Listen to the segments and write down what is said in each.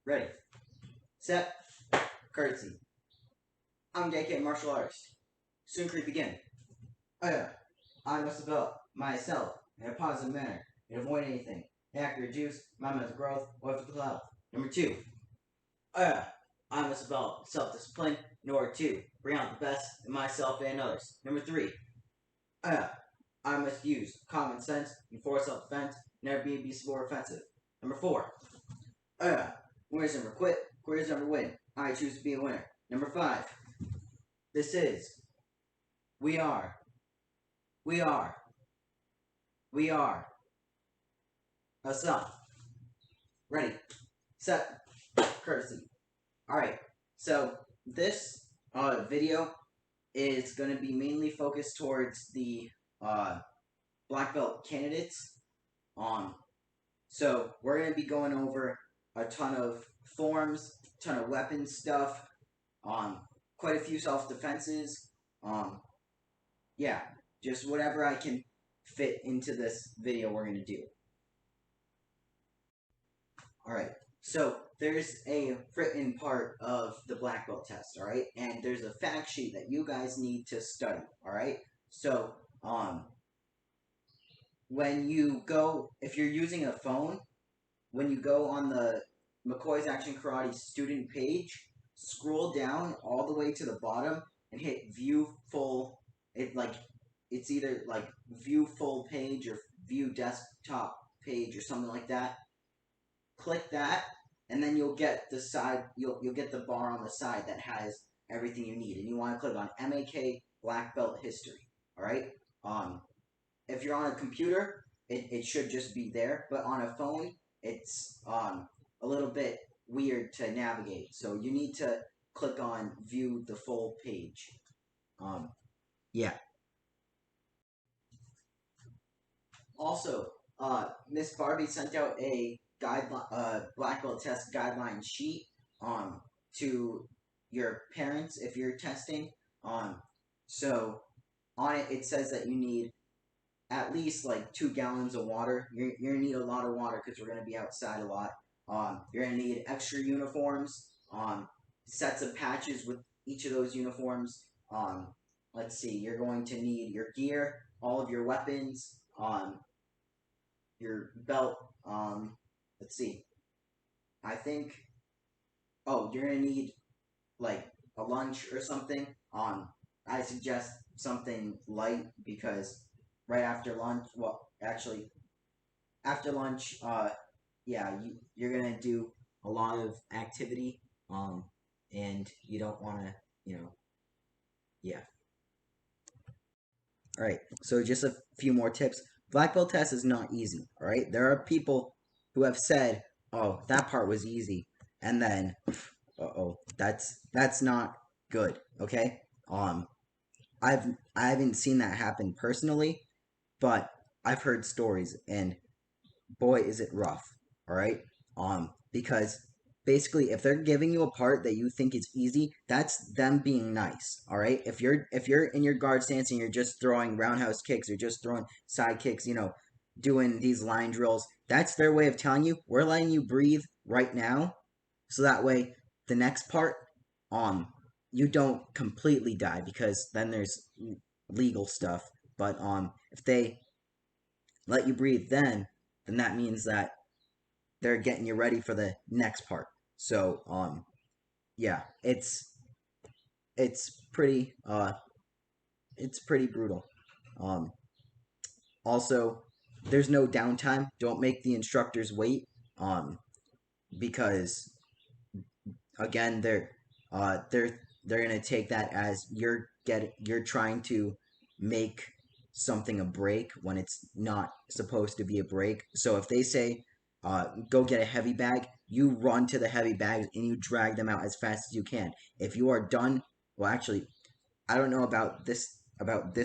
Ready, set, courtesy. I'm JK Martial Arts. Soon creep begin. Oh yeah, I must develop myself in a positive manner and avoid anything. Accurate juice, my mental growth, or physical health. Number two, oh yeah, I must develop self-discipline in order to bring out the best in myself and others. Number three, oh yeah, I must use common sense before self-defense, never be abusive or offensive. Number four, oh yeah, winners never quit, quitters never win. I choose to be a winner. Number five, this is, we are, we are, we are a self. Ready, set, courtesy. Alright, so this video is going to be mainly focused towards the uh, black belt candidates. Um, so we're going to be going over a ton of forms, ton of weapon stuff, quite a few self defenses. Um, yeah, just whatever I can fit into this video we're going to do. Alright, so there's a written part of the black belt test, alright? And there's a fact sheet that you guys need to study, alright? So, when you go, if you're using a phone, when you go on the McCoy's Action Karate student page, scroll down all the way to the bottom and hit view full. It's either like view full page or view desktop page or something like that. Click that, and then you'll get the side. You'll get the bar on the side that has everything you need, and you want to click on MAK Black Belt History. All right. If you're on a computer, it should just be there, but on a phone, it's a little bit weird to navigate. So you need to click on View the full page. Yeah. Also, Miss Barbie sent out a black belt test guideline sheet to your parents if you're testing. So on it, it says that you need at least like 2 gallons of water. You're gonna need a lot of water because we're gonna be outside a lot. You're gonna need extra uniforms. Sets of patches with each of those uniforms. Let's see. You're going to need your gear, all of your weapons. Your belt. Let's see. I think. Oh, you're gonna need like a lunch or something. I suggest something light because right after lunch. Well, actually, after lunch. Yeah, you're gonna do a lot of activity. And you don't want to. Yeah. All right. So just a few more tips. Black belt test is not easy. All right. There are people who have said, "Oh, that part was easy," and then, that's not good. Okay. Um, I haven't seen that happen personally, but I've heard stories, and boy, is it rough. All right. Because basically, if they're giving you a part that you think is easy, that's them being nice. All right. If you're in your guard stance and you're just throwing roundhouse kicks or just throwing side kicks, doing these line drills, that's their way of telling you we're letting you breathe right now, so that way the next part, um, you don't completely die because then there's legal stuff. But if they let you breathe then that means that they're getting you ready for the next part. So yeah, it's pretty it's pretty brutal. Um Also, there's no downtime. Don't make the instructors wait because again, they're going to take that as you're trying to make something a break when it's not supposed to be a break. So if they say go get a heavy bag, you run to the heavy bags and you drag them out as fast as you can. If you are done, well, actually, I don't know about this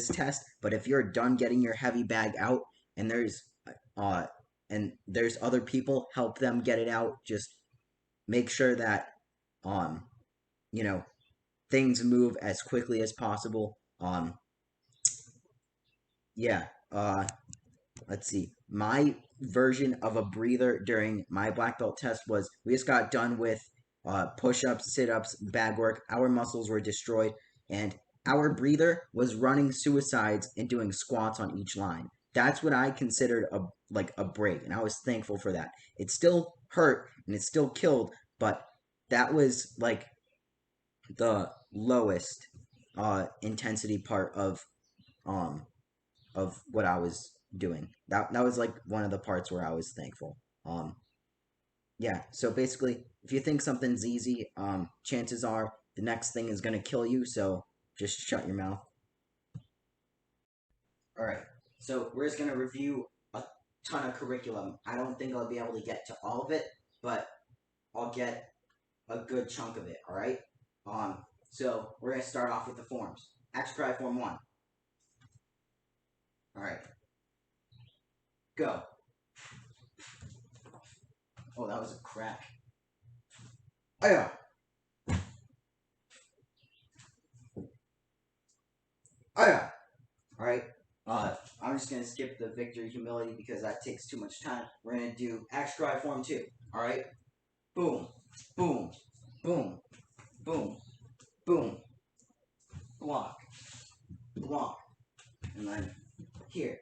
test, but if you're done getting your heavy bag out and uh there's other people, help them get it out. Just make sure that um you know things move as quickly as possible. Yeah. Let's see. My version of a breather during my black belt test was we just got done with push-ups, sit-ups, bag work. Our muscles were destroyed, and our breather was running suicides and doing squats on each line. That's what I considered a break, and I was thankful for that. It still hurt and it still killed, but that was like the lowest intensity part um of what I was doing. That was like one of the parts where I was thankful. Yeah, so basically, if you think something's easy, chances are the next thing is gonna kill you, so just shut your mouth. Alright, so we're just gonna review a ton of curriculum. I don't think I'll be able to get to all of it, but I'll get a good chunk of it, alright? So we're gonna start off with the forms. Action cry form 1. Alright. Go. Oh, that was a crack. Oh yeah. Oh yeah. Alright. I'm just gonna skip the victory humility because that takes too much time. We're gonna do action cry form 2. Alright? Boom. Boom. Boom. Boom. Boom. Block. Block. And then here.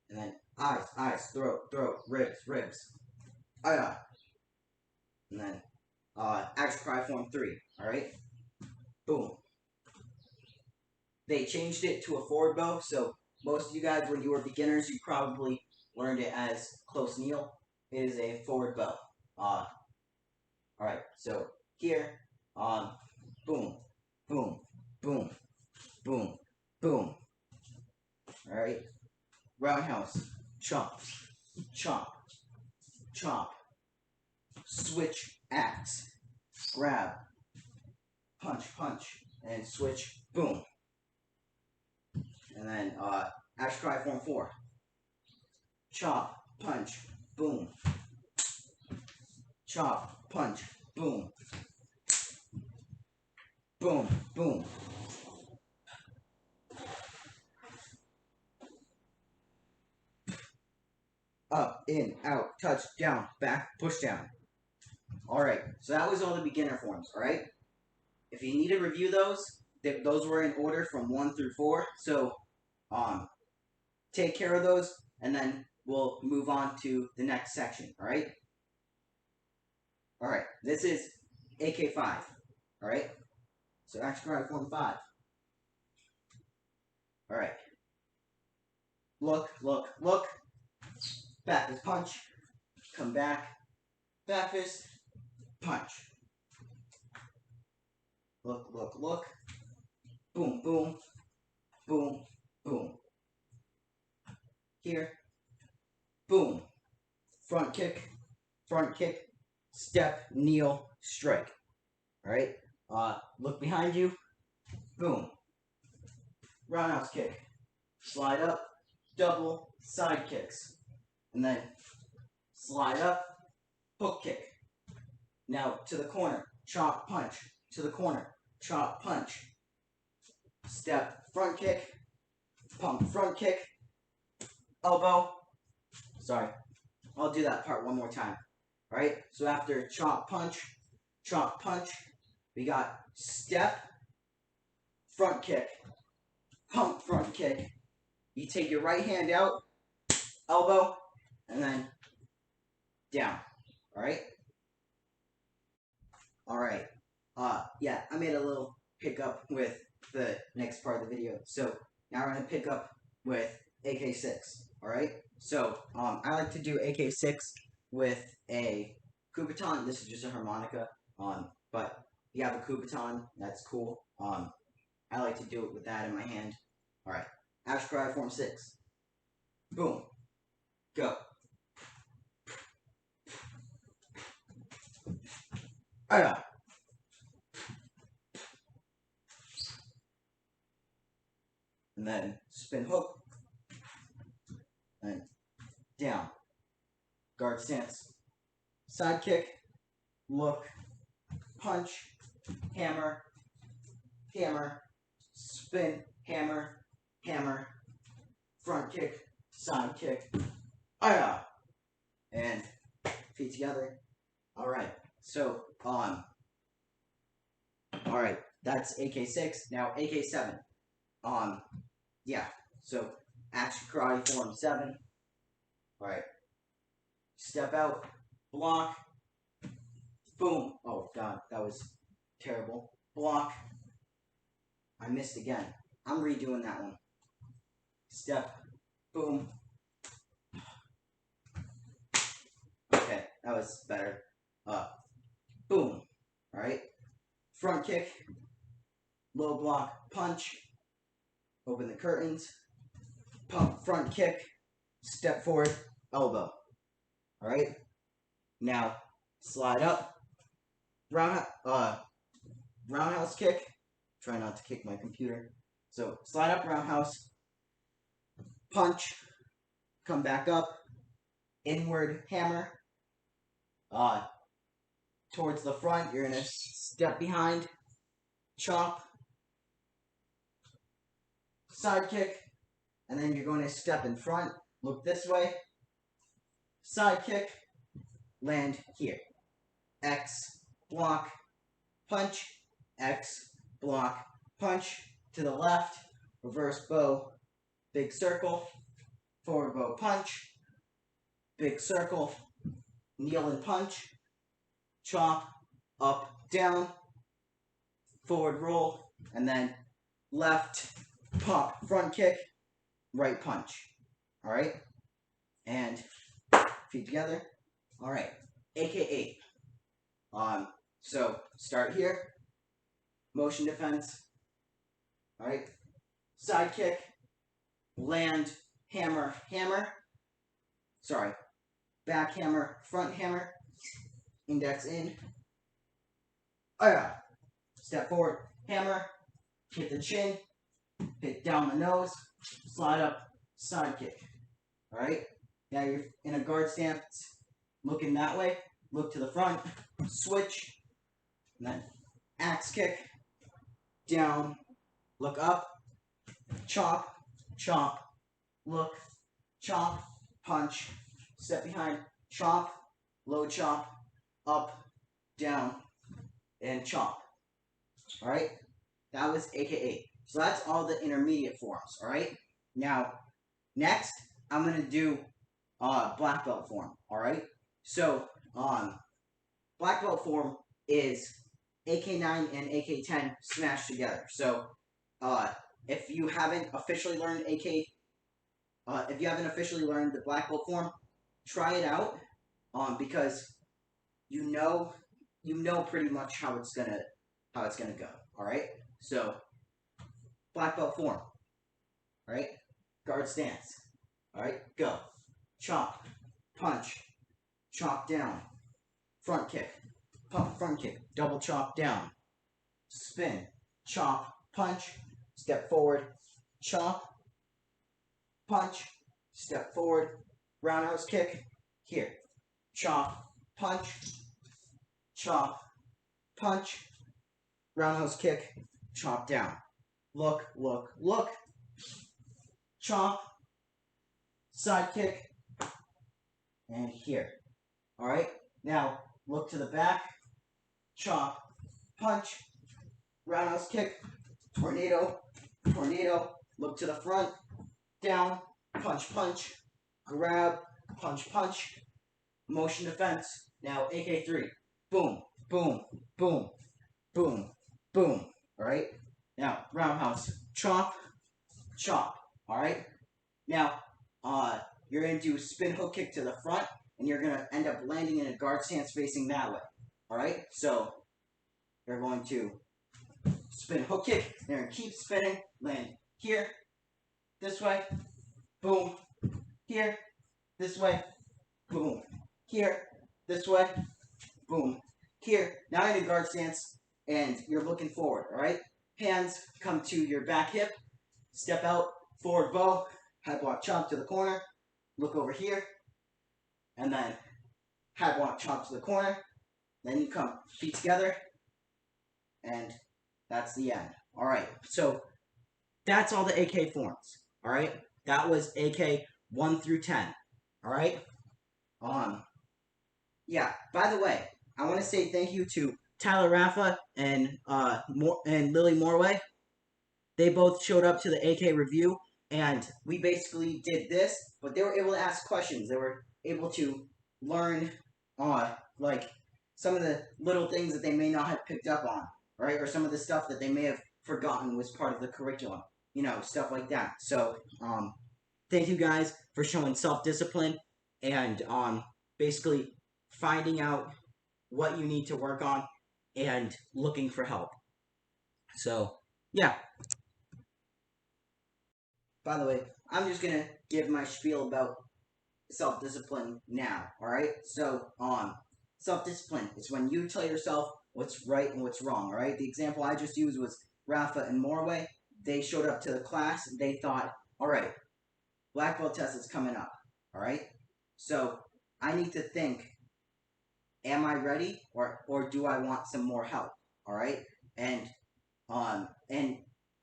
And then eyes, throat, ribs. Oh yeah. And then action cry form 3. Alright? Boom. They changed it to a forward bow, so most of you guys, when you were beginners, you probably learned it as close kneel. It is a forward bow. Alright, so here, boom, boom, boom, boom, boom. Alright, roundhouse, chop, chop, chop, switch, axe, grab, punch, and switch, boom. And then, action cry form 4. Chop, punch, boom. Chop, punch, boom. Boom, boom. Up, in, out, touch, down, back, push down. Alright, so that was all the beginner forms, alright? If you need to review those, those were in order from 1 through 4, so take care of those, and then we'll move on to the next section, alright? Alright, this is AK5, alright? So action cry form 5. Alright. Look. Back fist punch. Come back. Back fist. Punch. Look. Boom, boom. Boom, boom. Here. Boom. Front kick. Step, kneel, strike. Alright? Look behind you. Boom. Roundhouse kick. Slide up. Double side kicks. And then slide up. Hook kick. Now to the corner. Chop, punch. To the corner. Chop, punch. Step, front kick. Pump, front kick. Elbow. Sorry. I'll do that part one more time. Alright? So after chop, punch, we got step, front kick, pump, front kick. You take your right hand out, elbow, and then down. Alright? Alright. Yeah, I made a little pickup with the next part of the video. So now we're going to pick up with AK6. Alright? So, I like to do AK6 with a Kubaton. This is just a harmonica. But if you have a Kubaton, that's cool. I like to do it with that in my hand. Alright. Action cry form 6. Boom. Go. Ah. And then spin hook. And down. Guard stance. Side kick. Look. Punch. Hammer. Spin. Hammer. Front kick. Side kick. Ah. and feet together. All right. So, all right. That's AK6. Now AK7. Yeah. So, action karate form 7. All right. Step out, block, boom. Oh God, that was terrible. Block. I missed again. I'm redoing that one. Step, boom. Okay, that was better. Boom. All right. Front kick, low block, punch. Open the curtains. Pump, front kick. Step forward, elbow. All right. Now slide up. Roundhouse kick. Try not to kick my computer. So slide up, roundhouse. Punch. Come back up. Inward hammer. Towards the front, you're gonna step behind, chop, side kick, and then you're going to step in front, look this way, side kick, land here. X, block, punch, X, block, punch, to the left, reverse bow, big circle, forward bow punch, big circle, kneel and punch, chop, up, down, forward roll, and then left, pop, front kick, right punch. All right? And feet together. All right. AK8. So start here. Motion defense. All right. Side kick. Land, hammer, hammer. Sorry. Back hammer, front hammer. Index in. Oh yeah. Step forward, hammer, hit the chin, hit down the nose, slide up, side kick. All right? Now you're in a guard stance, looking that way, look to the front, switch, and then axe kick, down, look up, chop, chop, look, chop, punch, step behind, chop, low chop, up, down, and chop. All right? That was AK8. So that's all the intermediate forms. All right? Now, next, I'm going to do black belt form. All right? So, black belt form is AK9 and AK10 smashed together. So, if you haven't officially learned if you haven't officially learned the black belt form, try it out, because you know pretty much how it's gonna go. All right. So, black belt form. All right. Guard stance. All right. Go. Chop. Punch. Chop down. Front kick. Pump. Front kick. Double chop down. Spin. Chop. Punch. Step forward. Chop. Punch. Step forward. Roundhouse kick. Here. Chop. Punch. Chop. Punch. Roundhouse kick. Chop down. Look, look, look. Chop. Side kick. And here. Alright? Now, look to the back. Chop. Punch. Roundhouse kick. Tornado. Tornado. Look to the front. Down. Punch, punch. Grab. Punch, punch. Motion defense. Now, AK3. Boom. Boom. Boom. Boom. Boom. Alright? Now, roundhouse. Chop. Chop. Alright? Now, you're going to do a spin hook kick to the front, and you're going to end up landing in a guard stance facing that way. Alright? So, you're going to spin hook kick, you're going to keep spinning, land here, this way, boom, here, this way, boom, here, this way, boom, here. Now you're in a guard stance, and you're looking forward, alright? Hands come to your back hip, step out, forward bow, high block chop to the corner, look over here, and then high block chop to the corner, then you come feet together, and that's the end. Alright, so that's all the AK forms. Alright, that was AK 1 through 10. Alright, yeah. By the way, I want to say thank you to Tyler Raffa and Lily Morway. They both showed up to the AK review, and we basically did this, but they were able to ask questions. They were able to learn, like some of the little things that they may not have picked up on, right? Or some of the stuff that they may have forgotten was part of the curriculum, stuff like that. So, thank you guys for showing self-discipline and basically finding out what you need to work on and looking for help. So, yeah. By the way, I'm just gonna give my spiel about self-discipline now. All right. So, self-discipline is when you tell yourself what's right and what's wrong. All right. The example I just used was Rafa and Morway. They showed up to the class. They thought, all right, black belt test is coming up. All right. So I need to think, am I ready, or do I want some more help? All right. And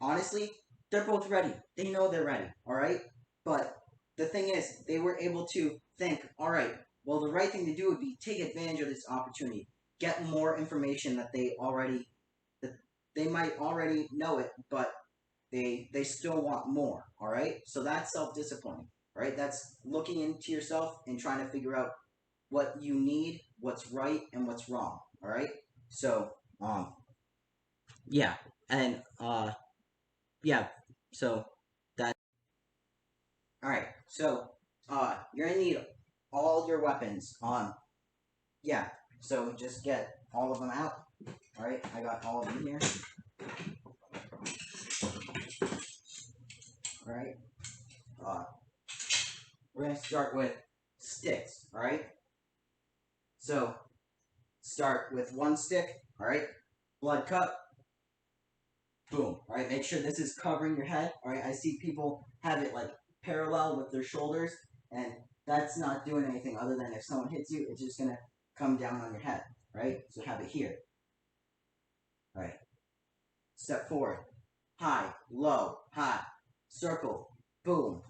honestly, they're both ready. They know they're ready. All right. But the thing is, they were able to think, all right, well, the right thing to do would be take advantage of this opportunity, get more information that they might already know it, but they still want more. All right. So that's self-discipline. Right. That's looking into yourself and trying to figure out what you need, what's right, and what's wrong. All right. So yeah, and yeah. So that. All right. So you're gonna need all your weapons on. Yeah. So just get all of them out. All right. I got all of them here. All right. Uh, we're gonna start with sticks. All right. So start with one stick. All right. Blood cup. Boom. All right. Make sure this is covering your head. All right. I see people have it like parallel with their shoulders, and that's not doing anything other than if someone hits you, it's just gonna come down on your head. Right. So have it here. All right. Step forward. High, low, high. Circle. Boom.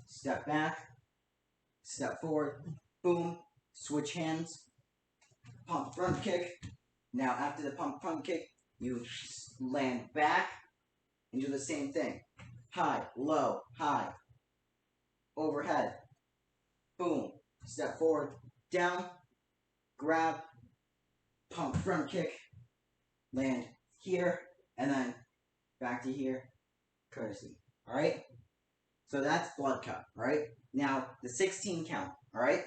Step back. Step forward. Boom. Switch hands. Pump front kick. Now after the pump front kick, you land back and do the same thing. High, low, high. Overhead. Boom. Step forward. Down. Grab. Pump front kick. Land here. And then back to here. Courtesy. Alright? So that's blood cup. Alright? Now, the 16 count. Alright?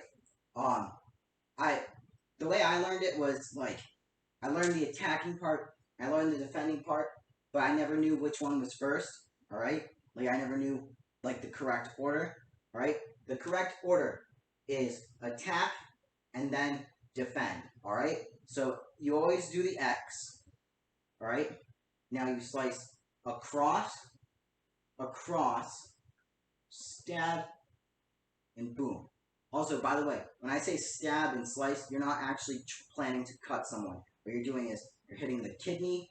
The way I learned it was like, I learned the attacking part, I learned the defending part, but I never knew which one was first. Alright? Like, I never knew, like, the correct order. Alright? The correct order is attack and then defend. Alright? So, you always do the X. Alright? Now you slice across, stab, and boom. Also, by the way, when I say stab and slice, you're not actually planning to cut someone. What you're doing is you're hitting the kidney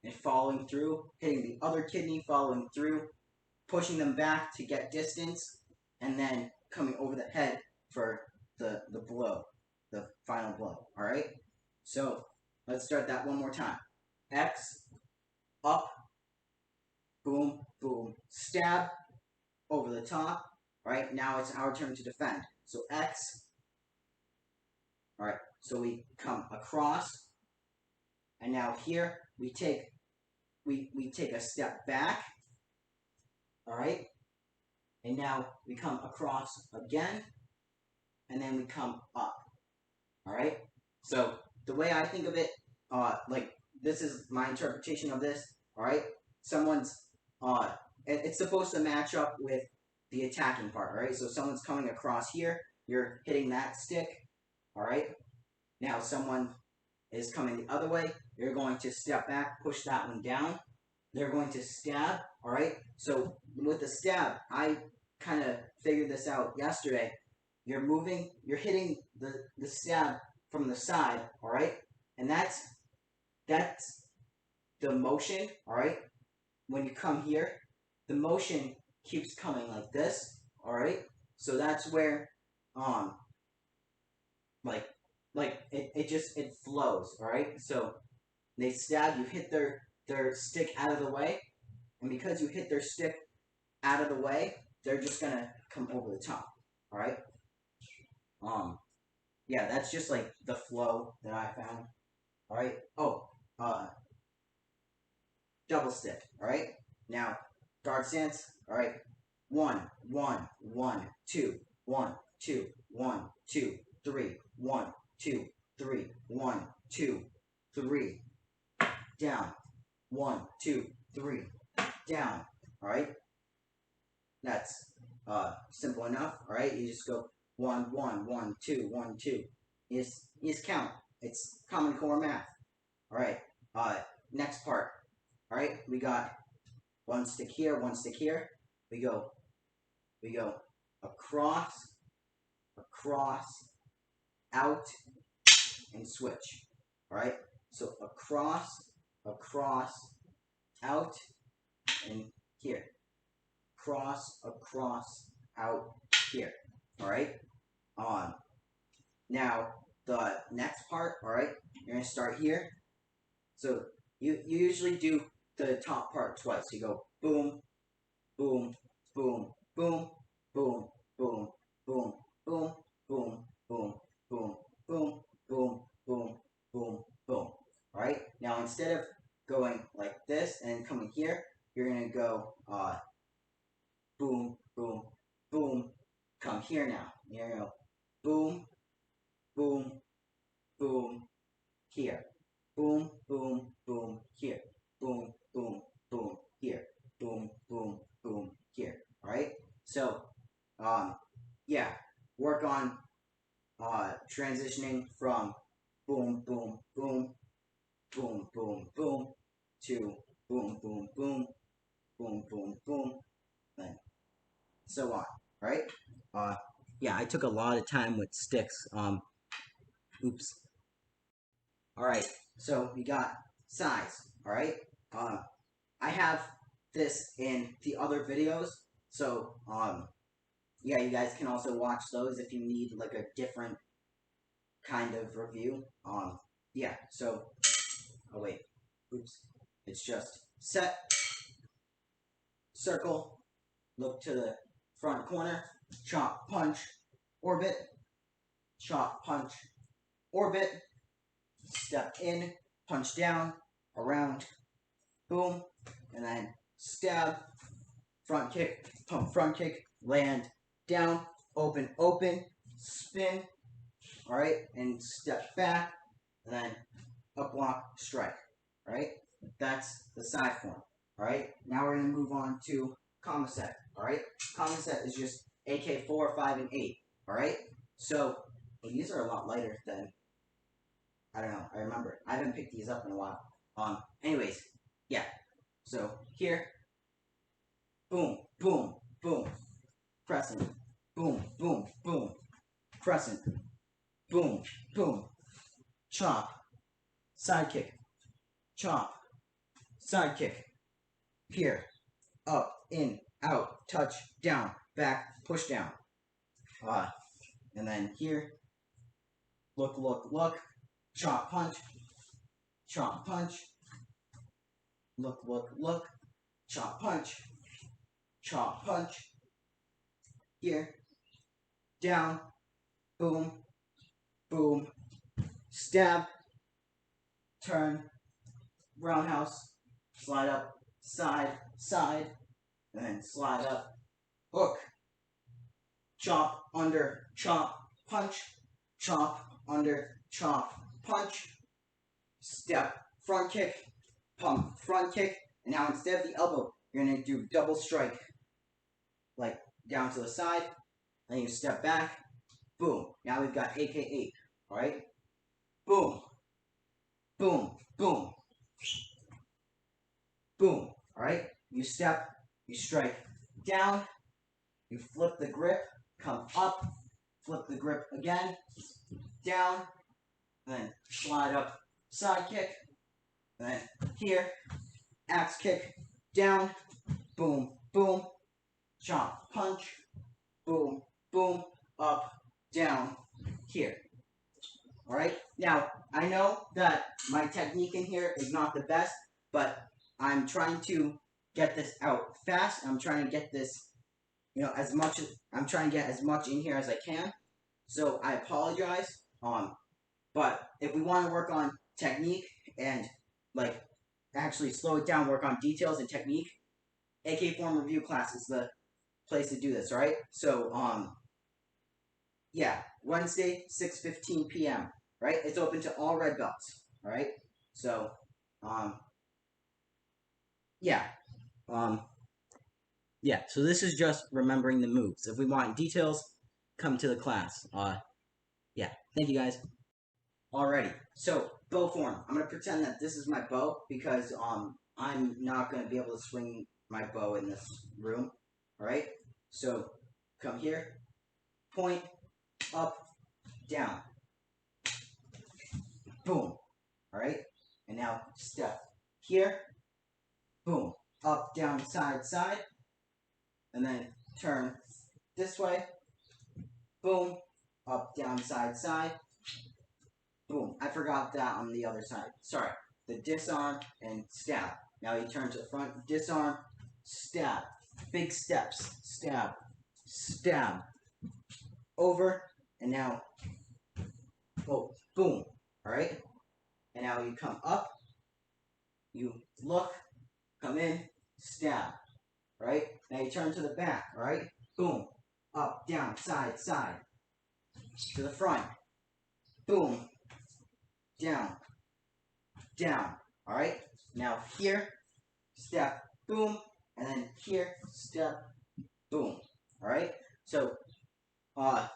and following through, hitting the other kidney, following through, pushing them back to get distance, and then coming over the head for the blow, the final blow. Alright? So, let's start that one more time. X, up, boom, boom, stab, over the top. Alright, now it's our turn to defend. So X. Alright, so we come across. And now here we take a step back. Alright. And now we come across again. And then we come up. Alright? So the way I think of it, like this is my interpretation of this. Alright? Someone's it's supposed to match up with the attacking part, right? So someone's coming across here, you're hitting that stick, all right? Now someone is coming the other way, you're going to step back, push that one down. They're going to stab, all right? So with the stab, I kind of figured this out yesterday. You're moving, you're hitting the stab from the side, all right? And that's the motion, all right? When you come here, the motion keeps coming like this, all right? So that's where like it flows. All right. So they stab. You hit their stick out of the way, and because you hit their stick out of the way, they're just gonna come over the top. All right. Um. Yeah, that's just like the flow that I found. All right. Oh. Double stick. All right. Now, guard stance. All right. 1, 1, 1, 2, 1, 2, 1, 2, 3, 1, 2, 3, 1, 2, 3. Down. 1, 2, 3. Down. All right. That's simple enough. All right. You just go 1, 1, 1, 2, 1, 2. You just count. It's Common Core math. All right. Next part. All right. We got one stick here, one stick here. We go across, across, out, and switch. All right. So across, across, out, and here. Cross, across, out, here. All right. Now the next part. All right. You're gonna start here. So you usually do the top part twice. You go boom, boom, boom, boom, boom, boom, boom, boom, boom, boom, boom, boom, boom, boom, boom, boom. All right. Now instead of going like this and coming here, you're gonna go boom, boom, boom. Come here now. You're gonna go boom, boom, boom, here. Boom, boom, boom, here. Boom, boom, boom, here. Boom, boom, boom, here. All right. So, yeah, work on transitioning from boom, boom, boom, boom, boom, boom to boom, boom, boom, boom, boom, boom, and so on. Right? Yeah, I took a lot of time with sticks. Oops. All right. So we got size. All right. I have this in the other videos. So yeah, you guys can also watch those if you need like a different kind of review. Yeah. So, oh wait, oops. It's just set, circle, look to the front corner, chop, punch, orbit, chop, punch, orbit, step in, punch down, around, boom, and then stab, front kick, pump, front kick, land, down, open, open, spin, all right, and step back, and then up block, strike, all right? That's the side form, all right? Now we're going to move on to comma set, all right? Comma set is just AK 4, 5, and 8, all right? So, well, these are a lot lighter than, I don't know, I remember. I haven't picked these up in a while. Anyways, yeah. So, here, boom, boom, boom, crescent, boom, boom, boom, crescent, boom, boom, chop, side kick, chop, side kick, here, up, in, out, touch, down, back, push down. And then here, look, look, look, chop, punch, look, look, look, chop, punch, here, down, boom, boom, stab, turn, roundhouse, slide up, side, side, and then slide up, hook, chop, under, chop, punch, chop, under, chop, punch, step, front kick, pump, front kick, and now instead of the elbow, you're going to do double strike, like down to the side, then you step back, boom. Now we've got AK8, alright? Boom, boom, boom, boom, alright? You step, you strike down, you flip the grip, come up, flip the grip again, down, then slide up, side kick, then here, axe kick, down, boom, boom, chop, punch, boom, boom, up, down, here. Alright? Now, I know that my technique in here is not the best, but I'm trying to get this out fast. I'm trying to get this, I'm trying to get as much in here as I can. So I apologize. But if we want to work on technique and like actually slow it down, work on details and technique, AK form review class is the place to do this, alright? So yeah, Wednesday, 6:15 p.m. Right? It's open to all red belts. Alright? So yeah. Yeah, so this is just remembering the moves. If we want details, come to the class. Yeah. Thank you guys. Alrighty. So bow form. I'm gonna pretend that this is my bow because I'm not gonna be able to swing my bow in this room. Alright? So come here, point, up, down. Boom. Alright? And now step here, boom, up, down, side, side, and then turn this way, boom, up, down, side, side, boom. I forgot that on the other side. Sorry. The disarm and stab. Now you turn to the front, disarm, stab. Big steps. Stab. Stab. Over. And now, oh, boom. Alright? And now you come up. You look. Come in. Stab. Right? Now you turn to the back. Alright? Boom. Up, down, side, side. To the front. Boom. Down. Down. Alright? Now here. Step. Boom. And then here. Step. Boom. Alright? So,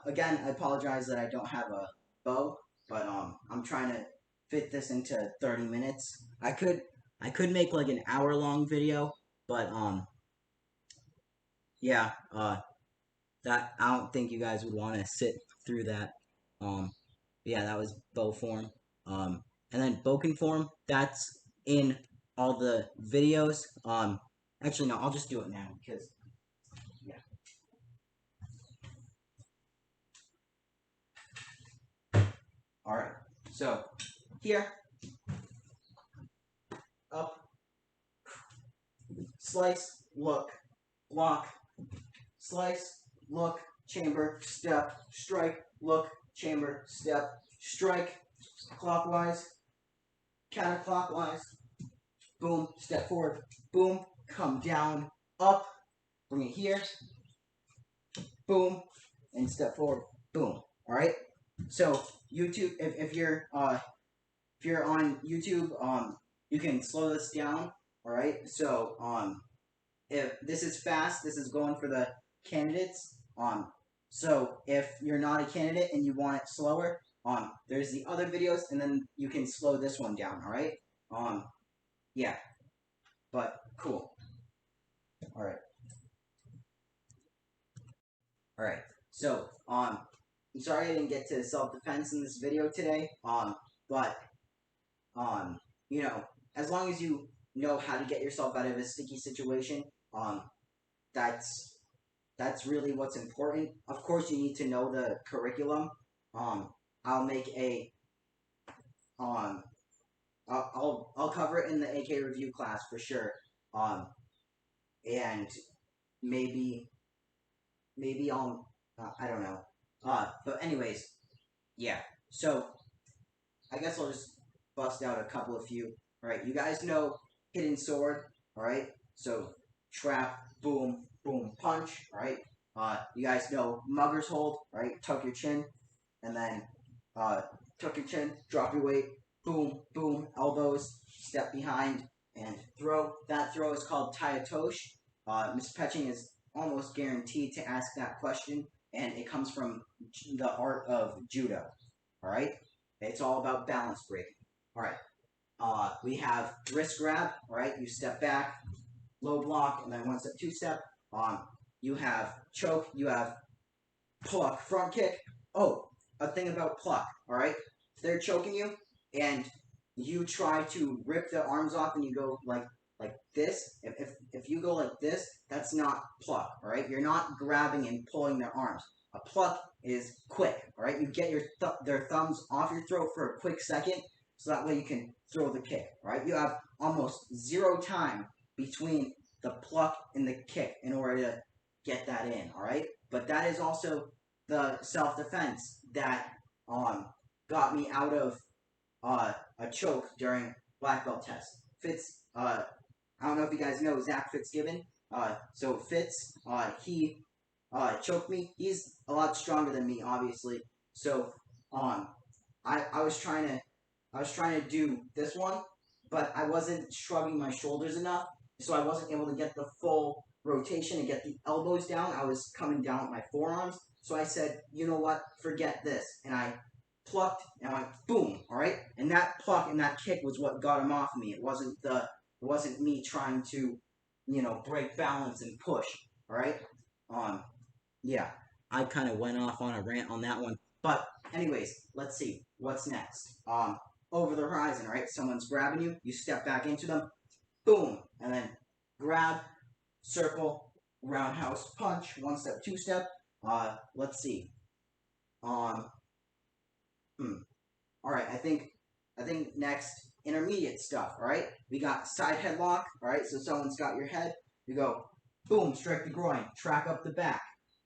again, I apologize that I don't have a bow, but I'm trying to fit this into 30 minutes. I could make like an hour-long video, but yeah, that I don't think you guys would want to sit through that. Yeah, that was bow form. And then boken form, that's in all the videos. Actually, no, I'll just do it now because, yeah. All right. So here, up, slice, look, block, slice, look, chamber, step, strike, look, chamber, step, strike, clockwise, counterclockwise, boom, step forward, boom, come down, up, bring it here, boom, and step forward, boom. All right. So YouTube, if you're on YouTube, you can slow this down. All right. So if this is fast, this is going for the candidates. So if you're not a candidate and you want it slower, there's the other videos, and then you can slow this one down. All right. Yeah. But cool. All right. All right. So I'm sorry I didn't get to self-defense in this video today. But you know, as long as you know how to get yourself out of a sticky situation, that's really what's important. Of course, you need to know the curriculum. I'll make a I'll cover it in the AK review class for sure. And maybe I'll I don't know. But anyways, yeah. So I guess I'll just bust out a couple of few. All right, you guys know hidden sword. All right, so trap, boom, boom, punch. All right. You guys know mugger's hold. Right, tuck your chin, and then tuck your chin, drop your weight, boom, boom, elbows, step behind, and throw. That throw is called Tayatosh. Miss Petching is almost guaranteed to ask that question, and it comes from the art of judo. All right, it's all about balance breaking. All right, we have wrist grab. All right, you step back, low block, and then one step, two step. You have choke. You have pluck, front kick. Oh, a thing about pluck. All right, if they're choking you and you try to rip the arms off and you go like this, if you go like this, that's not pluck, all right? You're not grabbing and pulling their arms. A pluck is quick. All right, you get their thumbs off your throat for a quick second, so that way you can throw the kick. All right, you have almost zero time between the pluck and the kick in order to get that in. All right, but that is also the self-defense that got me out of a choke during black belt test. Fitz, I don't know if you guys know Zach Fitzgibbon. So Fitz, he choked me. He's a lot stronger than me, obviously. So I was trying to do this one, but I wasn't shrugging my shoulders enough, so I wasn't able to get the full rotation and get the elbows down. I was coming down with my forearms. So I said, you know what? Forget this, and I plucked and I went boom. All right, and that pluck and that kick was what got him off me. It wasn't me trying to, break balance and push. All right. Yeah, I kind of went off on a rant on that one. But anyways, let's see what's next. Over the horizon. All right, someone's grabbing you. You step back into them. Boom, and then grab, circle, roundhouse punch. 1 step, 2 step. Let's see. All right, I think next intermediate stuff. All right, we got side headlock. All right, so someone's got your head. You go, boom, strike the groin, track up the back,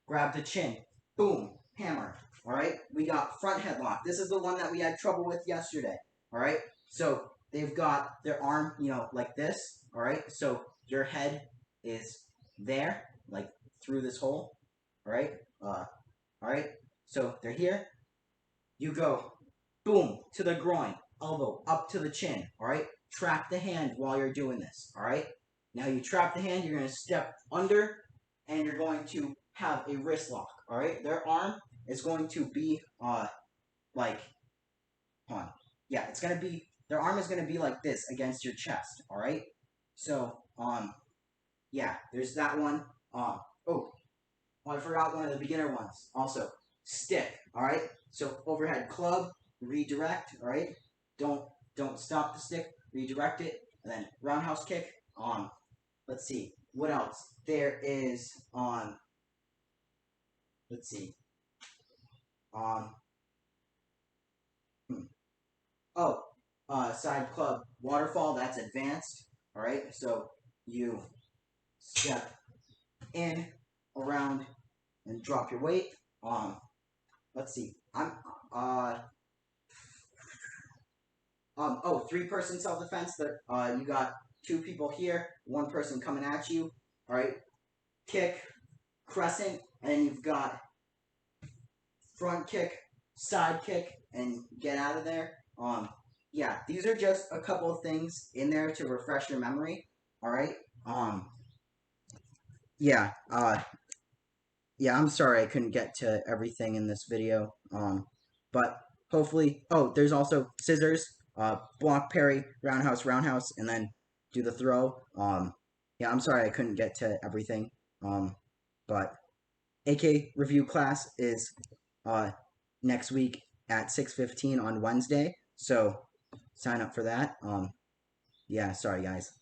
grab the chin, boom, hammer. All right, we got front headlock. This is the one that we had trouble with yesterday. All right, so they've got their arm, like this. All right, so your head is there, like through this hole. All right, all right, so they're here. You go, boom, to the groin, elbow up to the chin. All right, trap the hand while you're doing this. All right, now you trap the hand. You're going to step under, and you're going to have a wrist lock. All right, their arm is going to be like, hold on. Yeah, it's going to be, their arm is going to be like this against your chest. All right, so yeah, there's that one. I forgot one of the beginner ones. Also, stick. All right, so overhead club, redirect. All right, don't stop the stick, redirect it, and then roundhouse kick. Let's see what else there is on. Let's see. Side club waterfall. That's advanced. All right, so you step in, around, and drop your weight. Let's see. I'm 3-person self-defense. That you got 2 people here, 1 person coming at you. All right, kick, crescent, and then you've got front kick, side kick, and get out of there. Yeah, these are just a couple of things in there to refresh your memory. All right. Yeah. Yeah, I'm sorry I couldn't get to everything in this video. But hopefully, there's also scissors, block, parry, roundhouse, and then do the throw. Yeah, I'm sorry I couldn't get to everything. But AK review class is next week at 6:15 on Wednesday. So sign up for that. Yeah, sorry guys.